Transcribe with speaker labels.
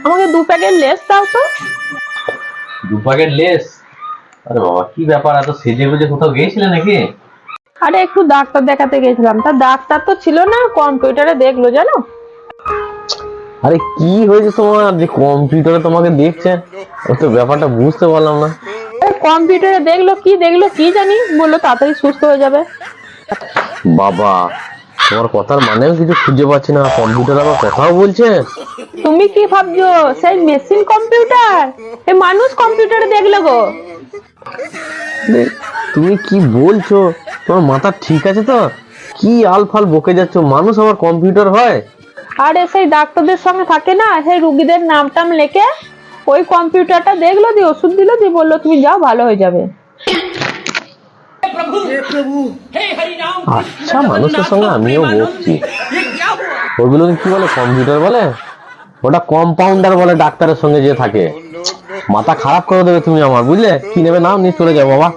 Speaker 1: আমাকে 2 packet less দাও তো।
Speaker 2: 2 প্যাকেট লেস? আরে বাবা, কি ব্যাপার, এত সেজে গুজে কোথাও গিয়েছিলে নাকি?
Speaker 1: আরে একটু ডাক্তার দেখাতে গেছিলাম, তা ডাক্তার তো ছিল না, কম্পিউটারে দেখলো জানো।
Speaker 2: আরে কি হয়েছে তোমার যে কম্পিউটারে তোমাকে দেখছে? ও তো ব্যাপারটা বুঝতে পারলাম না।
Speaker 1: কম্পিউটারে দেখলো কি জানি, বললো তাড়াতাড়ি সুস্থ হয়ে যাবে।
Speaker 2: বাবা, তোমার কথার মানেও কিছু খুঁজে পাচ্ছি না, কম্পিউটার আবার কথাও বলছে?
Speaker 1: তুমি কি ভাবছো সেই মেশিন কম্পিউটার? এ মানুষ কম্পিউটারে দেখলো গো।
Speaker 2: আরে, তুমি কি বলছো? তোমার মাথা ঠিক আছে তো? কি আলফাল বকে যাচ্ছ, মানুষ আবার কম্পিউটার হয়?
Speaker 1: আরে সেই ডাক্তারদের সঙ্গে থাকে না, সেই রুগীদের নাম টাম লেখে ওই কম্পিউটারটা দেখলো, দিয়ে ওষুধ দিল, দিয়ে বললো তুমি যাও, ভালো হয়ে যাবে।
Speaker 2: আচ্ছা, মানুষের সঙ্গে আমিও বকছি। ওগুলোকে কি বলে, কম্পিউটার বলে? ওটা কম্পাউন্ডার বলে ডাক্তারের সঙ্গে যে থাকে। মাথা খারাপ করে দেবে তুমি আমার, বুঝলে? কি নেবে নাও, নিয়ে চলে যাও বাবা।